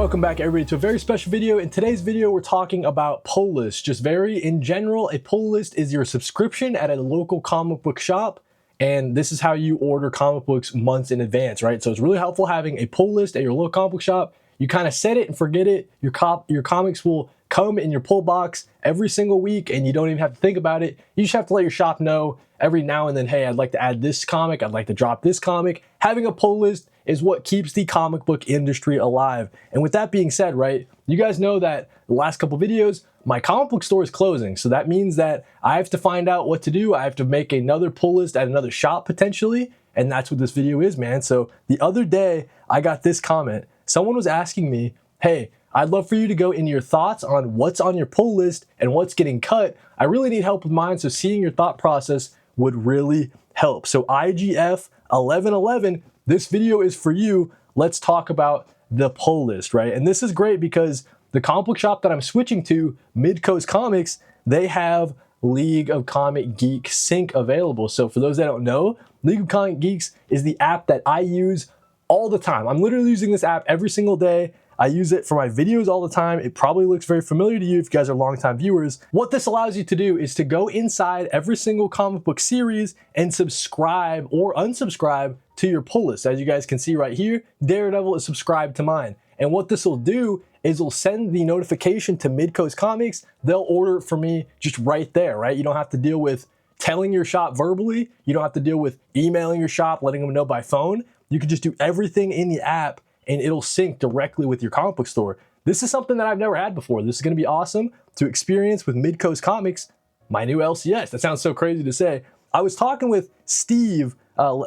welcome back everybody to a very special video. In today's video, we're talking about pull lists. Just very in general, a pull list is your subscription at a local comic book shop. And this is how you order comic books months in advance, right? So it's really helpful having a pull list at your local comic book shop. You kind of set it and forget it. Your comics will come in your pull box every single week and you don't even have to think about it. You just have to let your shop know every now and then, hey, I'd like to add this comic. I'd like to drop this comic. Having a pull list is what keeps the comic book industry alive. And with that being said, right, you guys know that the last couple videos, my comic book store is closing. So that means that I have to find out what to do. I have to make another pull list at another shop potentially. And that's what this video is, man. So the other day I got this comment. Someone was asking me, hey, I'd love for you to go into your thoughts on what's on your pull list and what's getting cut. I really need help with mine. So seeing your thought process would really help. So IGF 1111, this video is for you. Let's talk about the pull list, right? And this is great because the comic book shop that I'm switching to, Midcoast Comics, they have League of Comic Geeks sync available. So for those that don't know, League of Comic Geeks is the app that I use all the time. I'm literally using this app every single day. I use it for my videos all the time. It probably looks very familiar to you if you guys are longtime viewers. What this allows you to do is to go inside every single comic book series and subscribe or unsubscribe to your pull list. As you guys can see right here, Daredevil is subscribed to mine. And what this will do is it'll send the notification to Midcoast Comics. They'll order it for me just right there, right? You don't have to deal with telling your shop verbally. You don't have to deal with emailing your shop, letting them know by phone. You can just do everything in the app and it'll sync directly with your comic book store. This is something that I've never had before. This is gonna be awesome to experience with Midcoast Comics, my new LCS. That sounds so crazy to say. I was talking with Steve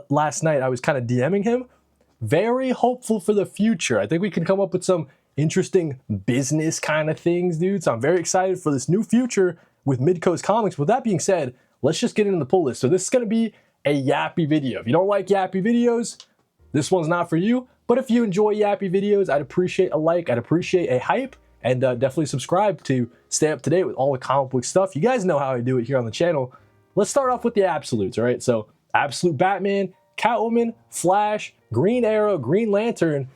last night. I was kind of DMing him. Very hopeful for the future. I think we can come up with some interesting business kind of things, dude. So I'm very excited for this new future with Midcoast Comics. With that being said, let's just get into the pull list. So this is gonna be a yappy video. If you don't like yappy videos, this one's not for you. But if you enjoy yappy videos, I'd appreciate a like, I'd appreciate a hype, and definitely subscribe to stay up to date with all the comic book stuff. You guys know how I do it here on the channel. Let's start off with the absolutes, all right? So Absolute Batman, Catwoman, Flash, Green Arrow, Green Lantern,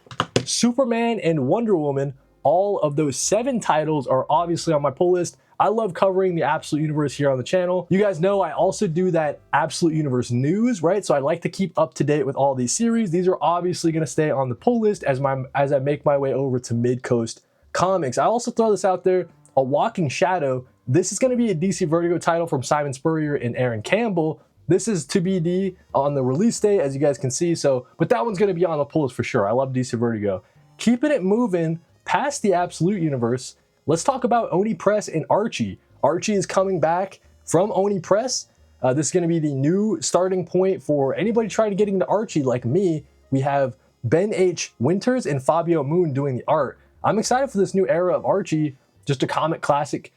Superman, and Wonder Woman. All of those 7 titles are obviously on my pull list. I love covering the Absolute Universe here on the channel. You guys know I also do that Absolute Universe news, right? So I like to keep up to date with all these series. These are obviously gonna stay on the pull list as I make my way over to Midcoast Comics. I also throw this out there, A Walking Shadow. This is gonna be a DC Vertigo title from Simon Spurrier and Aaron Campbell. This is TBD on the release date, as you guys can see. So, but that one's gonna be on the pull list for sure. I love DC Vertigo. Keeping it moving past the Absolute Universe, let's talk about Oni Press and Archie. Archie is coming back from Oni Press. This is going to be the new starting point for anybody trying to get into Archie like me. We have Ben H. Winters and Fabio Moon doing the art. I'm excited for this new era of Archie, just a classic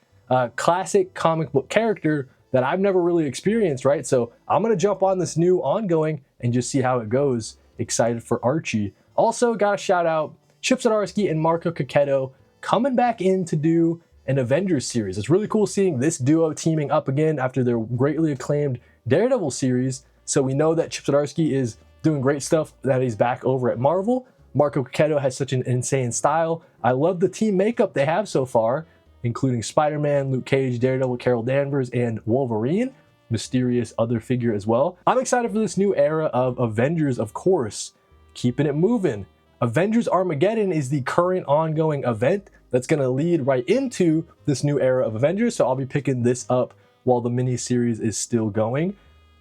comic book character that I've never really experienced, right? So I'm going to jump on this new ongoing and just see how it goes. Excited for Archie. Also, got to shout out Chip Zdarsky and Marco Cacchetto coming back in to do an Avengers series. It's really cool seeing this duo teaming up again after their greatly acclaimed Daredevil series. So we know that Chip Zdarsky is doing great stuff, that he's back over at Marvel. Marco Cacchetto has such an insane style. I love the team makeup they have so far, including Spider-Man, Luke Cage, Daredevil, Carol Danvers, and Wolverine. Mysterious other figure as well. I'm excited for this new era of Avengers, of course. Keeping it moving. Avengers Armageddon is the current ongoing event that's going to lead right into this new era of Avengers. So I'll be picking this up while the mini-series is still going.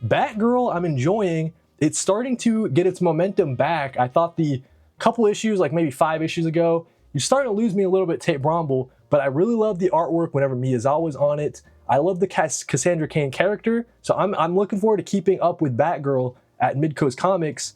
Batgirl, I'm enjoying. It's starting to get its momentum back. I thought the couple issues, like maybe 5 issues ago, you're starting to lose me a little bit, Tate Bromble, but I really love the artwork whenever Miyazawa's on it. I love the Cassandra Cain character. So I'm looking forward to keeping up with Batgirl at Midcoast Comics.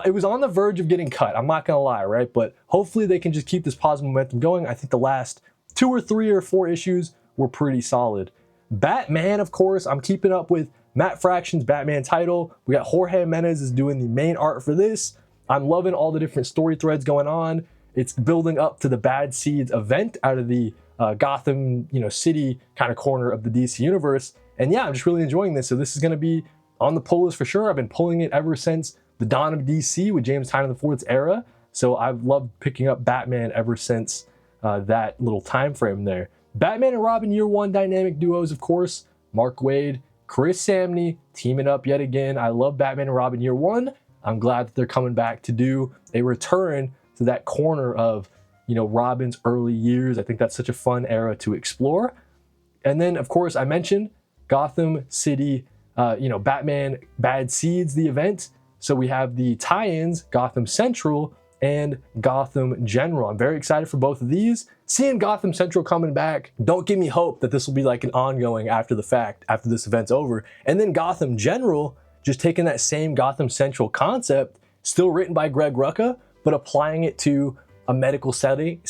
It was on the verge of getting cut, I'm not gonna lie, right? But hopefully they can just keep this positive momentum going. I think the last 2 or 3 or 4 issues were pretty solid. Batman, of course, I'm keeping up with Matt Fraction's Batman title. We got Jorge Jimenez is doing the main art for this. I'm loving all the different story threads going on. It's building up to the Bad Seeds event out of the Gotham, City kind of corner of the DC universe. And yeah, I'm just really enjoying this. So this is gonna be on the pull list for sure. I've been pulling it ever since the dawn of DC with James Tynion IV's era. So I've loved picking up Batman ever since that little time frame there. Batman and Robin Year One dynamic duos, of course, Mark Waid, Chris Samney teaming up yet again. I love Batman and Robin Year One. I'm glad that they're coming back to do a return to that corner of, you know, Robin's early years. I think that's such a fun era to explore. And then, of course, I mentioned Gotham City, Batman Bad Seeds, the event. So we have the tie-ins, Gotham Central and Gotham General. I'm very excited for both of these. Seeing Gotham Central coming back, don't give me hope that this will be like an ongoing after the fact, after this event's over. And then Gotham General, just taking that same Gotham Central concept, still written by Greg Rucka, but applying it to a medical setting,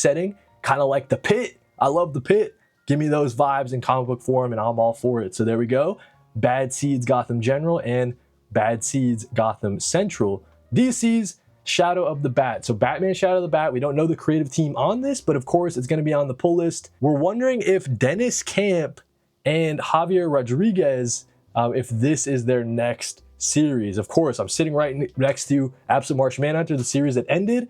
kind of like The Pit. I love The Pit. Give me those vibes in comic book form and I'm all for it. So there we go. Bad Seeds Gotham General and Bad Seeds Gotham Central. DC's Shadow of the Bat. So Batman Shadow of the Bat, we don't know the creative team on this, but of course it's going to be on the pull list. We're wondering if Dennis Camp and Javier Rodriguez, if this is their next series. Of course, I'm sitting right next to Absolute Martian Manhunter, the series that ended.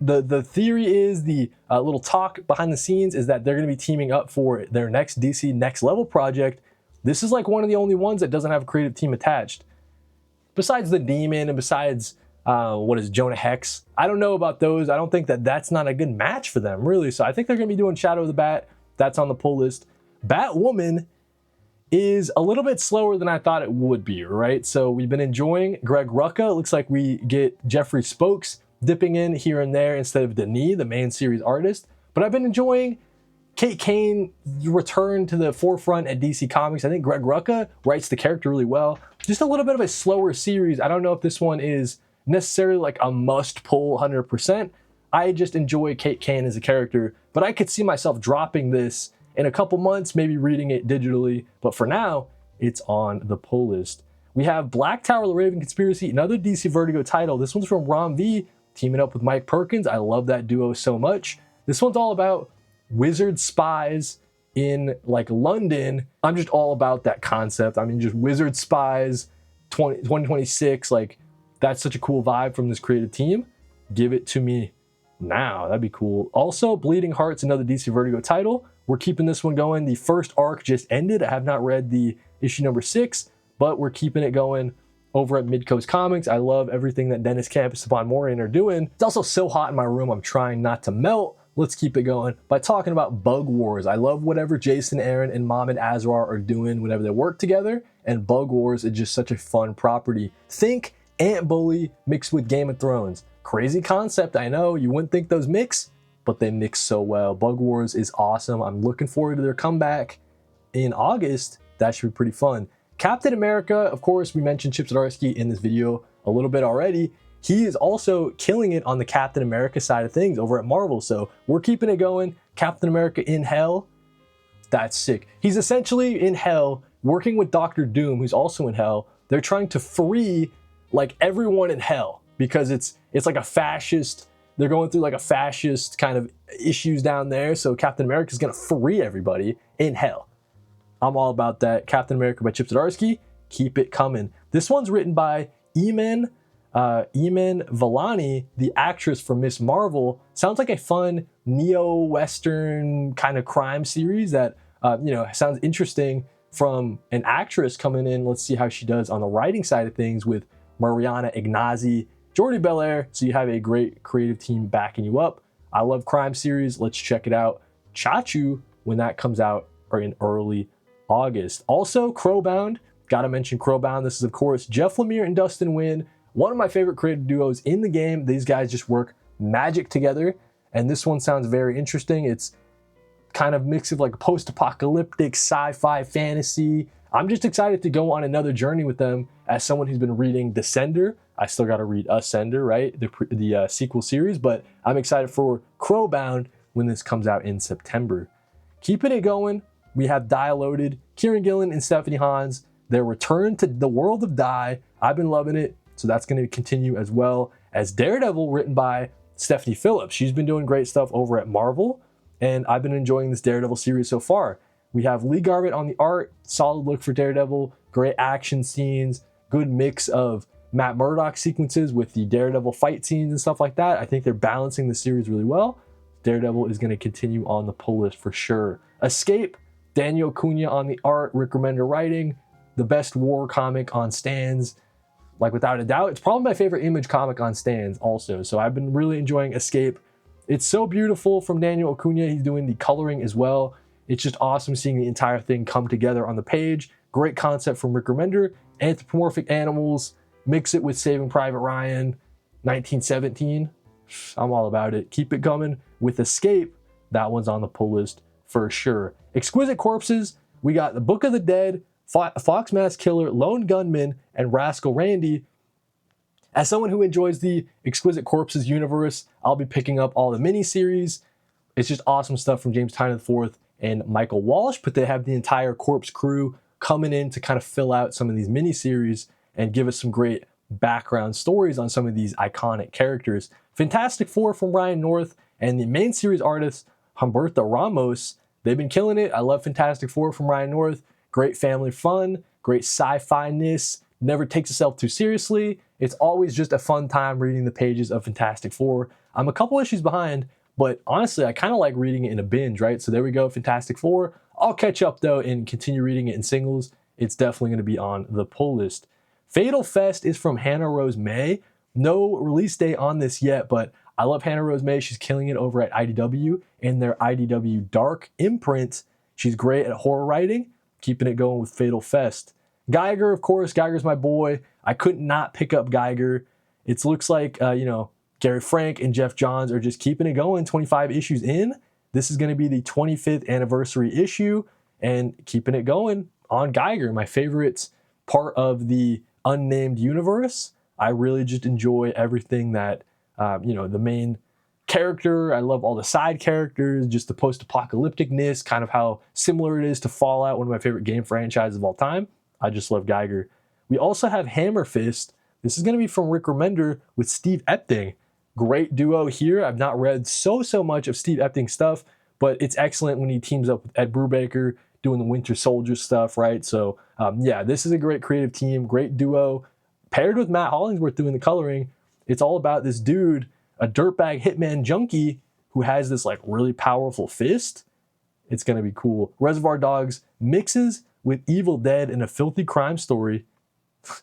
The theory is, the little talk behind the scenes is that they're going to be teaming up for their next DC Next Level project. This is like one of the only ones that doesn't have a creative team attached. Besides the Demon and besides, Jonah Hex. I don't know about those. I don't think that that's not a good match for them, really. So I think they're going to be doing Shadow of the Bat. That's on the pull list. Batwoman is a little bit slower than I thought it would be, right? So we've been enjoying Greg Rucka. It looks like we get Jeffrey Spokes dipping in here and there instead of Denis, the main series artist. But I've been enjoying Kate Kane return to the forefront at DC Comics. I think Greg Rucka writes the character really well. Just a little bit of a slower series. I don't know if this one is necessarily like a must pull 100%. I just enjoy Kate Kane as a character, but I could see myself dropping this in a couple months, maybe reading it digitally. But for now, it's on the pull list. We have Black Tower, The Raven Conspiracy, another DC Vertigo title. This one's from Ron V, teaming up with Mike Perkins. I love that duo so much. This one's all about wizard spies in like London. I'm just all about that concept. I mean, just wizard spies 2026, like that's such a cool vibe from this creative team. Give it to me now. That'd be cool. Also, Bleeding Hearts, another DC Vertigo title. We're keeping this one going. The first arc just ended. I have not read the issue number 6, but we're keeping it going over at Midcoast Comics. I love everything that Dennis Camp and Stepan Moran are doing. It's also so hot in my room, I'm trying not to melt. Let's keep it going by talking about Bug Wars. I love whatever Jason Aaron and Mohamed Azrar are doing whenever they work together, and Bug Wars is just such a fun property. Think Ant Bully mixed with Game of Thrones. Crazy concept, I know. You wouldn't think those mix, but they mix so well. Bug Wars is awesome. I'm looking forward to their comeback in August. That should be pretty fun. Captain America, of course, we mentioned Chip Zdarsky in this video a little bit already. He is also killing it on the Captain America side of things over at Marvel. So we're keeping it going. Captain America in Hell. That's sick. He's essentially in Hell working with Doctor Doom, who's also in Hell. They're trying to free like everyone in Hell because it's like a fascist. They're going through like a fascist kind of issues down there. So Captain America is going to free everybody in Hell. I'm all about that. Captain America by Chip Zdarsky. Keep it coming. This one's written by Iman Vellani, the actress from Miss Marvel. Sounds like a fun neo-Western kind of crime series that, sounds interesting from an actress coming in. Let's see how she does on the writing side of things with Mariana Ignazi, Jordi Belair. So you have a great creative team backing you up. I love crime series. Let's check it out. Chachu, when that comes out, or in early August. Also, Crowbound. Gotta mention Crowbound. This is, of course, Jeff Lemire and Dustin Wynn. One of my favorite creative duos in the game. These guys just work magic together. And this one sounds very interesting. It's kind of mix of like post-apocalyptic sci-fi fantasy. I'm just excited to go on another journey with them as someone who's been reading Descender. I still got to read Ascender, right? The sequel series, but I'm excited for Crowbound when this comes out in September. Keeping it going, we have Die Loaded, Kieran Gillen and Stephanie Hans. Their return to the world of Die. I've been loving it, so that's going to continue, as well as Daredevil, written by Stephanie Phillips. She's been doing great stuff over at Marvel, and I've been enjoying this Daredevil series so far. We have Lee Garvett on the art, solid look for Daredevil, great action scenes, good mix of Matt Murdock sequences with the Daredevil fight scenes and stuff like that. I think they're balancing the series really well. Daredevil is going to continue on the pull list for sure. Escape, Daniel Acuna on the art, Rick Remender writing, the best war comic on stands, like without a doubt. It's probably my favorite Image comic on stands also. So I've been really enjoying Escape. It's so beautiful from Daniel Acuna. He's doing the coloring as well. It's just awesome seeing the entire thing come together on the page. Great concept from Rick Remender. Anthropomorphic animals, mix it with Saving Private Ryan, 1917. I'm all about it. Keep it coming. With Escape, that one's on the pull list for sure. Exquisite Corpses, we got The Book of the Dead, Fox Mask Killer, Lone Gunman, and Rascal Randy. As someone who enjoys the Exquisite Corpses universe, I'll be picking up all the miniseries. It's just awesome stuff from James Tynion IV and Michael Walsh, but they have the entire Corpse crew coming in to kind of fill out some of these miniseries and give us some great background stories on some of these iconic characters. Fantastic Four from Ryan North and the main series artist, Humberto Ramos, they've been killing it. I love Fantastic Four from Ryan North. Great family fun, great sci-fi-ness, never takes itself too seriously. It's always just a fun time reading the pages of Fantastic Four. I'm a couple issues behind, but honestly, I kind of like reading it in a binge, right? So there we go, Fantastic Four. I'll catch up though and continue reading it in singles. It's definitely going to be on the pull list. Fatal Fest is from Hannah Rose May. No release date on this yet, but I love Hannah Rose May. She's killing it over at IDW in their IDW Dark imprint. She's great at horror writing, keeping it going with Fatal Fest. Geiger, of course. Geiger's my boy. I could not pick up Geiger. It looks like, Gary Frank and Jeff Johns are just keeping it going 25 issues in. This is going to be the 25th anniversary issue and keeping it going on Geiger, my favorite part of the unnamed universe. I really just enjoy everything that, the main character. I love all the side characters, just the post-apocalypticness, kind of how similar it is to Fallout, one of my favorite game franchises of all time. I just love Geiger. We also have Hammer Fist. This is going to be from Rick Remender with Steve Epting. Great duo here. I've not read so much of Steve Epting's stuff, but it's excellent when he teams up with Ed Brubaker doing the Winter Soldier stuff, right? So, this is a great creative team, great duo. Paired with Matt Hollingsworth doing the coloring, it's all about this dude, a dirtbag hitman junkie who has this like really powerful fist. It's going to be cool. Reservoir Dogs mixes with Evil Dead in a filthy crime story.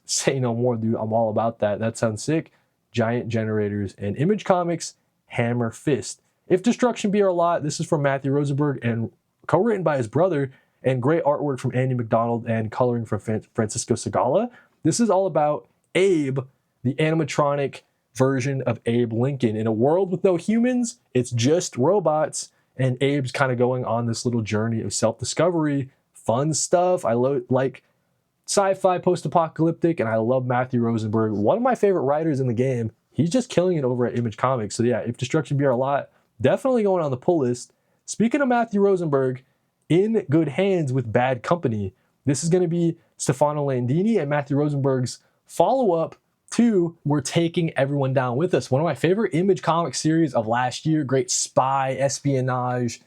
Say no more, dude. I'm all about that. That sounds sick. Giant Generators and Image Comics, Hammer Fist. If Destruction Be Our Lot, this is from Matthew Rosenberg and co-written by his brother, and great artwork from Andy McDonald and coloring from Francisco Segala. This is all about Abe, the animatronic version of Abe Lincoln. In a world with no humans, it's just robots, and Abe's kind of going on this little journey of self-discovery. Fun stuff. I like sci-fi post-apocalyptic, and I love Matthew Rosenberg, one of my favorite writers in the game. He's just killing it over at Image Comics. So yeah, If Destruction Be Our Lot, definitely going on the pull list. Speaking of Matthew Rosenberg, In Good Hands with Bad Company. This is going to be Stefano Landini and Matthew Rosenberg's follow-up to We're Taking Everyone Down With Us. One of my favorite Image comic series of last year. Great spy, espionage,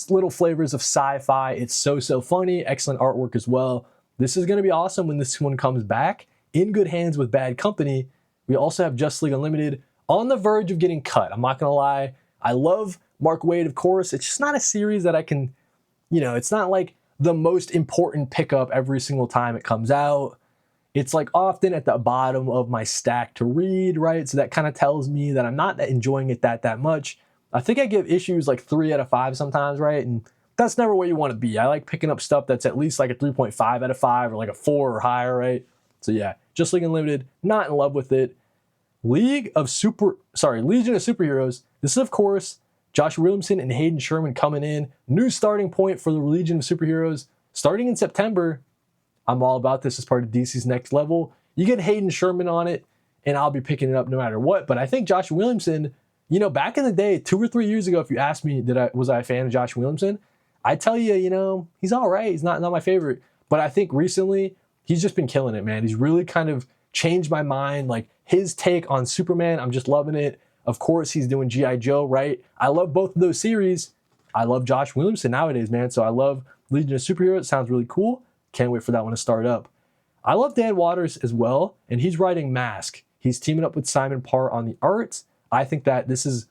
little flavors of sci-fi. It's so funny. Excellent artwork as well. This is going to be awesome when this one comes back. In Good Hands with Bad Company. We also have Justice League Unlimited on the verge of getting cut. I'm not going to lie. I love Mark Waid, of course. It's just not a series that I can, it's not like the most important pickup every single time it comes out. It's like often at the bottom of my stack to read, right? So that kind of tells me that I'm not enjoying it that much. I think I give issues like 3 out of 5 sometimes, right? And that's never where you want to be. I like picking up stuff that's at least like a 3.5 out of 5 or like a 4 or higher, right? So yeah, Just League Unlimited, not in love with it. Legion of Superheroes. This is, of course, Josh Williamson and Hayden Sherman coming in. New starting point for the Legion of Superheroes. Starting in September, I'm all about this as part of DC's Next Level. You get Hayden Sherman on it, and I'll be picking it up no matter what. But I think Josh Williamson, back in the day, 2 or 3 years ago, if you asked me, was I a fan of Josh Williamson? I'd tell you, he's all right. He's not my favorite. But I think recently, he's just been killing it, man. He's really kind of changed my mind. Like, his take on Superman, I'm just loving it. Of course, he's doing G.I. Joe, right? I love both of those series. I love Josh Williamson nowadays, man. So I love Legion of Superheroes. It sounds really cool. Can't wait for that one to start up. I love Dan Waters as well, and he's writing Mask. He's teaming up with Simon Parr on the art. I think that this is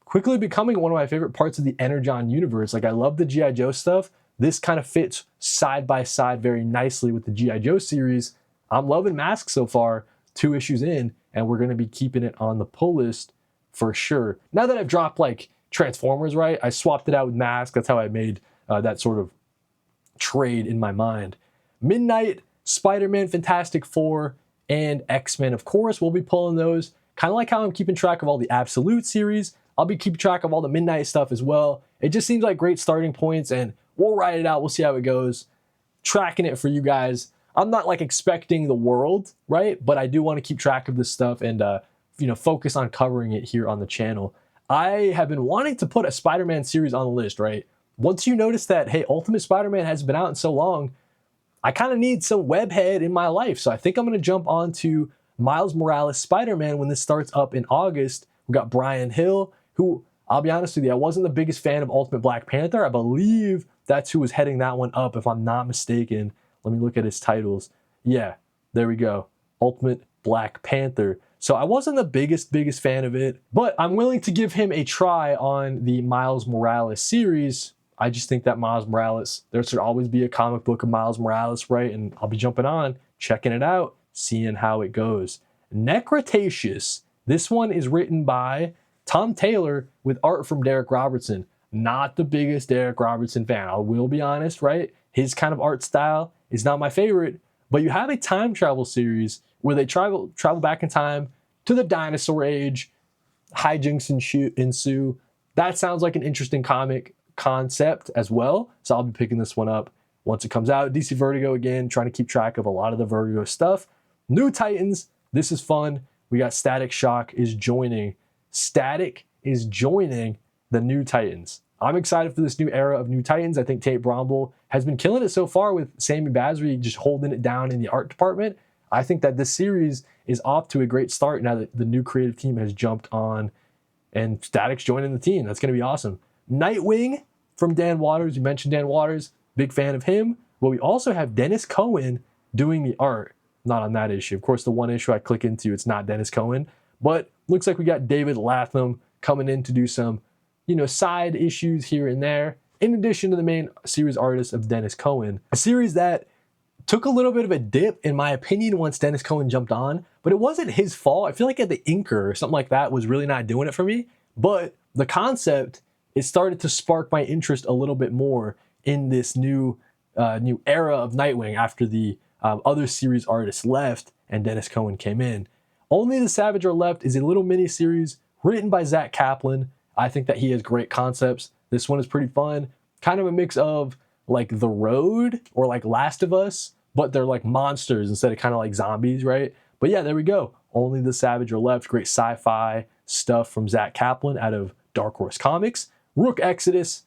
quickly becoming one of my favorite parts of the Energon universe. Like, I love the G.I. Joe stuff. This kind of fits side by side very nicely with the G.I. Joe series. I'm loving Mask so far, 2 issues in, and we're going to be keeping it on the pull list for sure. Now that I've dropped like Transformers, right, I swapped it out with Mask. That's how I made that sort of trade in my mind. Midnight, Spider-Man, Fantastic Four, and X-Men, of course, we'll be pulling those. Kind of like how I'm keeping track of all the Absolute series. I'll be keeping track of all the Midnight stuff as well. It just seems like great starting points, and we'll ride it out. We'll see how it goes. Tracking it for you guys. I'm not like expecting the world, right? But I do want to keep track of this stuff and focus on covering it here on the channel. I have been wanting to put a Spider-Man series on the list, right? Once you notice that, hey, Ultimate Spider-Man hasn't been out in so long, I kind of need some webhead in my life. So I think I'm going to jump on to Miles Morales Spider-Man when this starts up in August. We got Brian Hill, who, I'll be honest with you, I wasn't the biggest fan of Ultimate Black Panther. I believe that's who was heading that one up, if I'm not mistaken. Let me look at his titles. Yeah, there we go. Ultimate Black Panther. So I wasn't the biggest fan of it, but I'm willing to give him a try on the Miles Morales series. I just think that Miles Morales, there should always be a comic book of Miles Morales, right? And I'll be jumping on, checking it out, seeing how it goes. Necretaceous. This one is written by Tom Taylor with art from Derek Robertson. Not the biggest Derek Robertson fan, I will be honest, right? His kind of art style is not my favorite, but you have a time travel series where they travel back in time to the dinosaur age, hijinks ensue. That sounds like an interesting comic concept as well, so I'll be picking this one up once it comes out. DC Vertigo again, trying to keep track of a lot of the Vertigo stuff. New Titans, this is fun. We got Static Shock is joining. Static is joining the New Titans. I'm excited for this new era of New Titans. I think Tate Bromble has been killing it so far with Sammy Basri just holding it down in the art department. I think that this series is off to a great start now that the new creative team has jumped on and Static's joining the team. That's going to be awesome. Nightwing from Dan Waters. You mentioned Dan Waters. Big fan of him. Well, we also have Dennis Cohen doing the art. Not on that issue. Of course, the one issue I click into, it's not Dennis Cohen. But looks like we got David Latham coming in to do some, side issues here and there, in addition to the main series artist of Dennis Cohen. A series that took a little bit of a dip, in my opinion, once Dennis Cohen jumped on, but it wasn't his fault. I feel like the inker or something like that was really not doing it for me. But the concept, it started to spark my interest a little bit more in this new era of Nightwing after the other series artists left and Dennis Cohen came in. Only the Savage Are Left is a little mini series written by Zach Kaplan. I think that he has great concepts. This one is pretty fun. Kind of a mix of like The Road or like Last of Us, but they're like monsters instead of kind of like zombies, right? But yeah, there we go. Only the Savage Are Left. Great sci-fi stuff from Zach Kaplan out of Dark Horse Comics. Rook Exodus.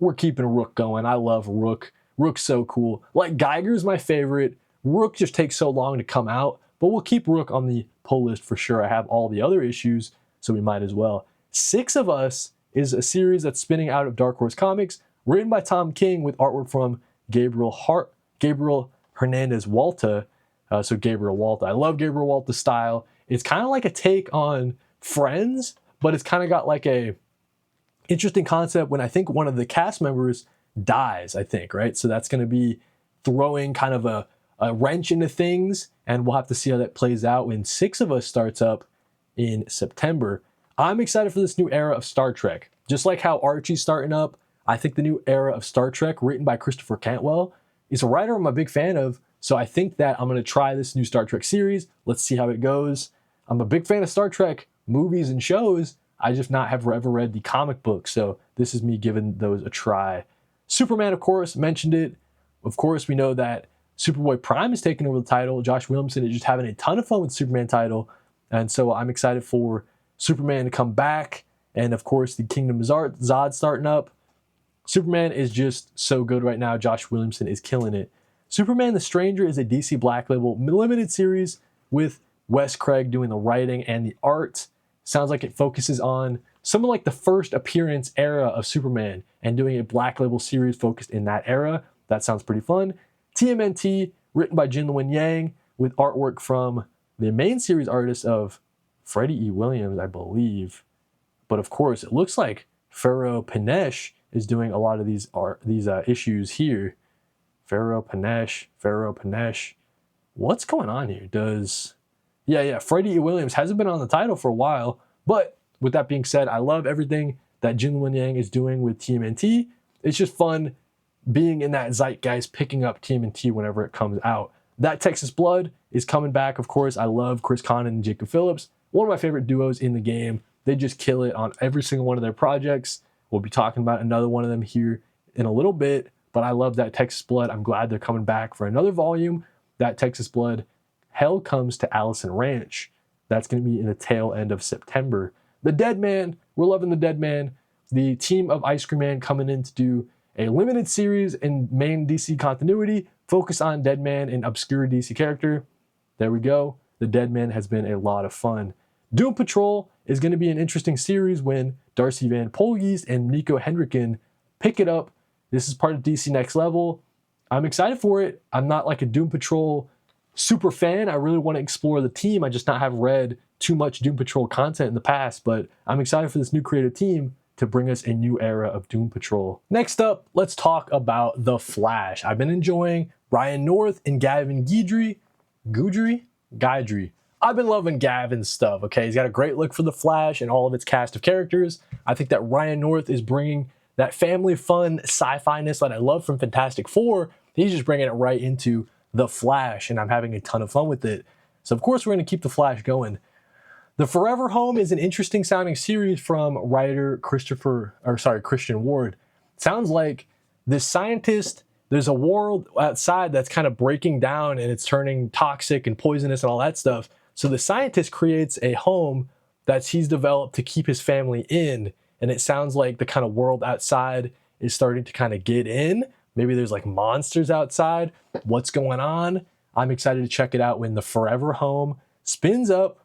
We're keeping Rook going. I love Rook. Rook's so cool. Like, Geiger's my favorite. Rook just takes so long to come out, but we'll keep Rook on the pull list for sure. I have all the other issues, so we might as well. Six of Us is a series that's spinning out of Dark Horse Comics, written by Tom King with artwork from Gabriel Hernandez Walta. So Gabriel Walta. I love Gabriel Walta's style. It's kind of like a take on Friends, but it's kind of got like a interesting concept when I think one of the cast members dies, I think, right? So that's going to be throwing kind of a wrench into things, and we'll have to see how that plays out when Six of Us starts up in September. I'm excited for this new era of Star Trek. Just like how Archie's starting up, I think the new era of Star Trek, written by Christopher Cantwell, is a writer I'm a big fan of, so I think that I'm going to try this new Star Trek series. Let's see how it goes. I'm a big fan of Star Trek movies and shows. I just not have ever read the comic book, so this is me giving those a try. Superman, of course, mentioned it. Of course, we know that Superboy Prime is taking over the title. Josh Williamson is just having a ton of fun with the Superman title, and so I'm excited for Superman to come back, and of course, the Kingdom of Zod starting up. Superman is just so good right now. Josh Williamson is killing it. Superman the Stranger is a DC Black Label limited series with Wes Craig doing the writing and the art. Sounds like it focuses on some of like the first appearance era of Superman and doing a Black Label series focused in that era. That sounds pretty fun. TMNT written by Jin Luen Yang, with artwork from the main series artist of Freddie E. Williams, I believe. But of course, it looks like Pharaoh Panesh is doing a lot of these issues here. Pharaoh Panesh. What's going on here? Freddie E. Williams hasn't been on the title for a while. But with that being said, I love everything that Jin Luen Yang is doing with TMNT. It's just fun being in that zeitgeist, picking up TMNT whenever it comes out. That Texas Blood is coming back, of course. I love Chris Condon and Jacob Phillips. One of my favorite duos in the game. They just kill it on every single one of their projects. We'll be talking about another one of them here in a little bit, but I love that Texas Blood. I'm glad they're coming back for another volume. That Texas Blood, Hell Comes to Allison Ranch. That's going to be in the tail end of September. The Dead Man, we're loving the Dead Man. The team of Ice Cream Man coming in to do a limited series in main DC continuity, focus on Dead Man, an obscure DC character. There we go. The Dead Man has been a lot of fun. Doom Patrol is going to be an interesting series when Darcy Van Polgeest and Nico Hendricken pick it up. This is part of DC Next Level. I'm excited for it. I'm not like a Doom Patrol super fan. I really want to explore the team. I just not have read too much Doom Patrol content in the past, but I'm excited for this new creative team to bring us a new era of Doom Patrol. Next up, let's talk about The Flash. I've been enjoying Ryan North and Gavin Guidry. I've been loving Gavin's stuff, okay? He's got a great look for The Flash and all of its cast of characters. I think that Ryan North is bringing that family fun sci-fi-ness that I love from Fantastic Four. He's just bringing it right into The Flash, and I'm having a ton of fun with it. So of course we're going to keep The Flash going. The Forever Home is an interesting sounding series from writer Christian Ward. Sounds like this scientist, there's a world outside that's kind of breaking down and it's turning toxic and poisonous and all that stuff. So the scientist creates a home that he's developed to keep his family in. And it sounds like the kind of world outside is starting to kind of get in. Maybe there's like monsters outside. What's going on? I'm excited to check it out when The Forever Home spins up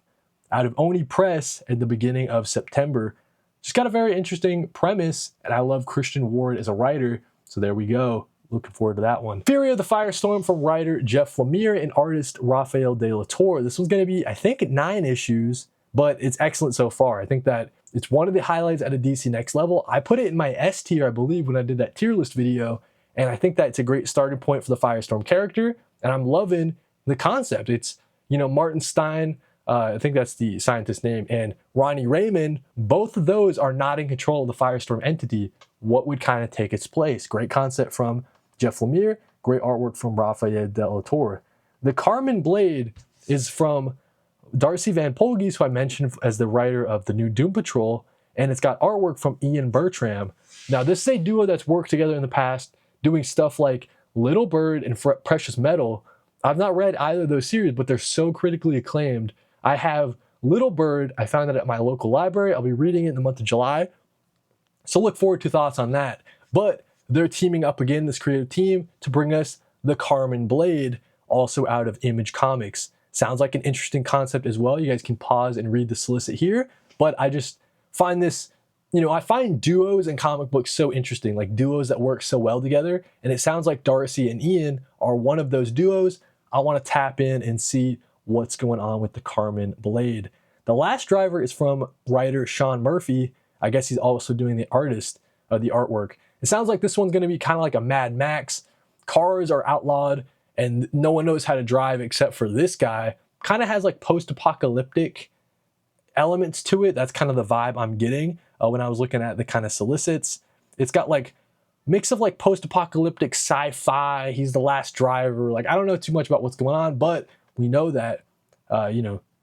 out of Oni Press at the beginning of September. Just got a very interesting premise, and I love Christian Ward as a writer. So there we go. Looking forward to that one. Fury of the Firestorm from writer Jeff Lemire and artist Rafael De La Torre. This one's going to be, I think, 9 issues, but it's excellent so far. I think that it's one of the highlights at a DC Next Level. I put it in my S tier, I believe, when I did that tier list video, and I think that it's a great starting point for the Firestorm character, and I'm loving the concept. It's, Martin Stein, I think that's the scientist's name, and Ronnie Raymond, both of those are not in control of the Firestorm entity. What would kind of take its place? Great concept from Jeff Lemire, great artwork from Rafael De La Torre. The Carmen Blade is from Darcy Van Polgeest, who I mentioned as the writer of the new Doom Patrol, and it's got artwork from Ian Bertram. Now, this is a duo that's worked together in the past, doing stuff like Little Bird and Precious Metal. I've not read either of those series, but they're so critically acclaimed. I have Little Bird. I found it at my local library. I'll be reading it in the month of July. So look forward to thoughts on that. But they're teaming up again, this creative team, to bring us the Carmen Blade, also out of Image Comics. Sounds like an interesting concept as well. You guys can pause and read the solicit here. But I just find this, I find duos in comic books so interesting, like duos that work so well together. And it sounds like Darcy and Ian are one of those duos. I want to tap in and see what's going on with the Carmen Blade. The Last Driver is from writer Sean Murphy. I guess he's also doing the artwork. It sounds like this one's going to be kind of like a Mad Max. Cars are outlawed and no one knows how to drive except for this guy. Kind of has like post-apocalyptic elements to it. That's kind of the vibe I'm getting when I was looking at the kind of solicits. It's got like mix of like post-apocalyptic sci-fi. He's the last driver. Like, I don't know too much about what's going on, but we know that,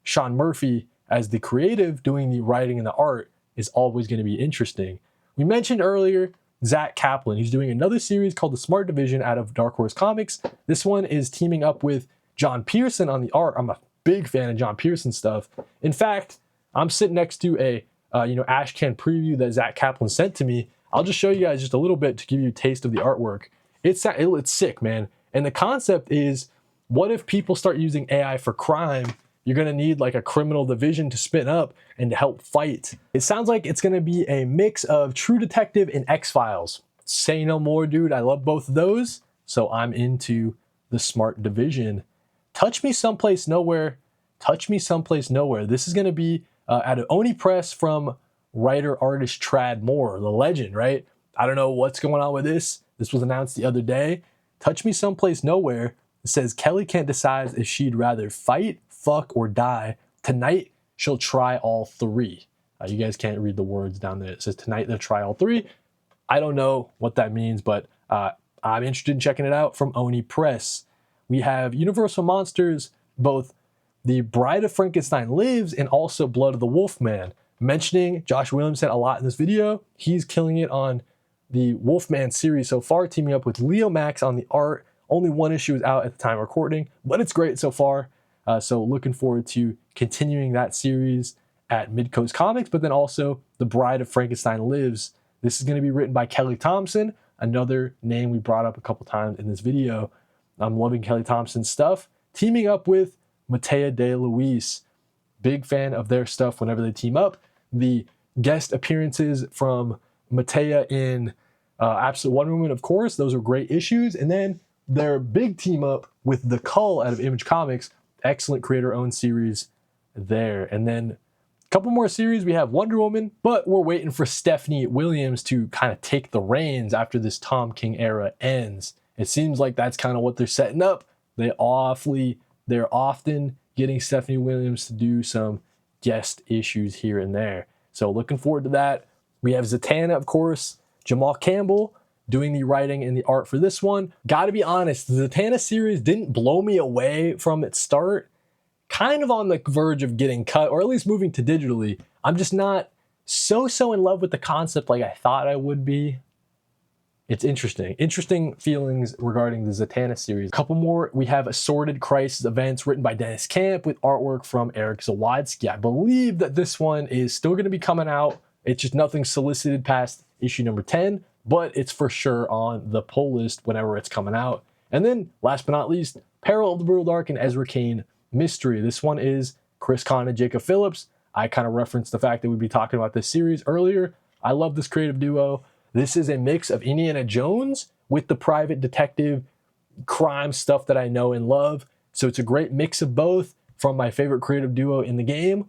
Sean Murphy as the creative doing the writing and the art is always going to be interesting. We mentioned earlier Zach Kaplan. He's doing another series called The Smart Division out of Dark Horse Comics. This one is teaming up with John Pearson on the art. I'm a big fan of John Pearson stuff. In fact, I'm sitting next to a Ashcan preview that Zach Kaplan sent to me. I'll just show you guys just a little bit to give you a taste of the artwork. It's sick, man. And the concept is, what if people start using AI for crime? You're going to need like a criminal division to spin up and to help fight. It sounds like it's going to be a mix of True Detective and X-Files. Say no more, dude. I love both of those. So I'm into the Smart Division. Touch Me Someplace Nowhere. Touch Me Someplace Nowhere. This is going to be at an Oni Press from writer-artist Trad Moore, the legend, right? I don't know what's going on with this. This was announced the other day. Touch Me Someplace Nowhere. It says Kelly can't decide if she'd rather fight, fuck, or die. Tonight, she'll try all three. You guys can't read the words down there. It says tonight they'll try all three. I don't know what that means, but I'm interested in checking it out from Oni Press. We have Universal Monsters, both The Bride of Frankenstein Lives and also Blood of the Wolfman. Mentioning Josh Williamson a lot in this video. He's killing it on the Wolfman series so far, teaming up with Leo Max on the art. Only one issue is out at the time of recording, but it's great so far. So looking forward to continuing that series at Midcoast Comics, but then also The Bride of Frankenstein Lives. This is going to be written by Kelly Thompson, another name we brought up a couple times in this video. I'm loving Kelly Thompson's stuff. Teaming up with Matea de Luis. Big fan of their stuff whenever they team up. The guest appearances from Matea in Absolute Wonder Woman, of course, those are great issues. And then their big team up with The Cull out of Image Comics. Excellent creator-owned series there. And then a couple more series. We have Wonder Woman, but we're waiting for Stephanie Williams to kind of take the reins after this Tom King era ends. It seems like that's kind of what they're setting up. They're often getting Stephanie Williams to do some guest issues here and there. So looking forward to that. We have Zatanna, of course, Jamal Campbell doing the writing and the art for this one. Gotta be honest, the Zatanna series didn't blow me away from its start. Kind of on the verge of getting cut, or at least moving to digitally. I'm just not so in love with the concept like I thought I would be. It's interesting. Interesting feelings regarding the Zatanna series. A couple more. We have Assorted Crisis Events written by Dennis Camp with artwork from Eric Zawadzki. I believe that this one is still going to be coming out. It's just nothing solicited past issue number 10, but it's for sure on the pull list whenever it's coming out. And then, last but not least, Peril of the Brutal Dark and Ezra Kane Mystery. This one is Chris Kahn and Jacob Phillips. I kind of referenced the fact that we'd be talking about this series earlier. I love this creative duo. This is a mix of Indiana Jones with the private detective crime stuff that I know and love. So it's a great mix of both from my favorite creative duo in the game.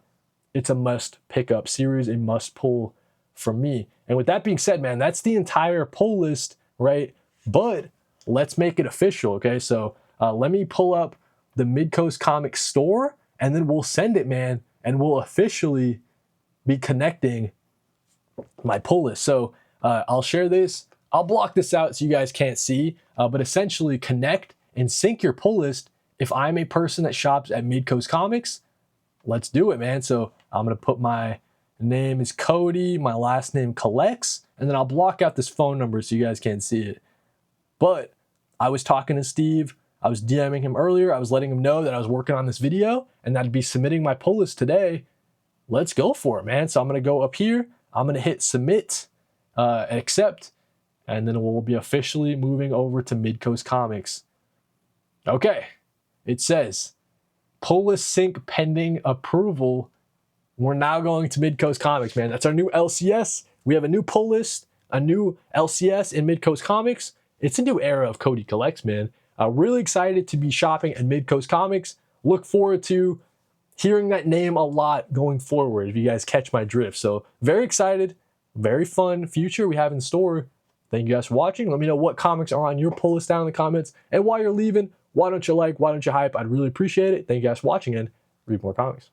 It's a must pick up series, a must pull from me. And with that being said, man, that's the entire pull list, right? But let's make it official, okay? So let me pull up the Midcoast Comics store and then we'll send it, man, and we'll officially be connecting my pull list. So I'll share this. I'll block this out so you guys can't see, but essentially connect and sync your pull list. If I'm a person that shops at Midcoast Comics, let's do it, man. So I'm going to put my name is Cody, my last name Collects, and then I'll block out this phone number so you guys can't see it. But I was talking to Steve. I was DMing him earlier. I was letting him know that I was working on this video and that I'd be submitting my pull list today. Let's go for it, man. So I'm going to go up here. I'm going to hit submit, accept, and then we'll be officially moving over to Midcoast Comics. Okay. It says, pull list sync pending approval. We're now going to Midcoast Comics, man. That's our new LCS. We have a new pull list, a new LCS in Midcoast Comics. It's a new era of Cody Collects, man. Really excited to be shopping at Midcoast Comics. Look forward to hearing that name a lot going forward, if you guys catch my drift. So very excited, very fun future we have in store. Thank you guys for watching. Let me know what comics are on your pull list down in the comments. And while you're leaving, why don't you like, why don't you hype? I'd really appreciate it. Thank you guys for watching and read more comics.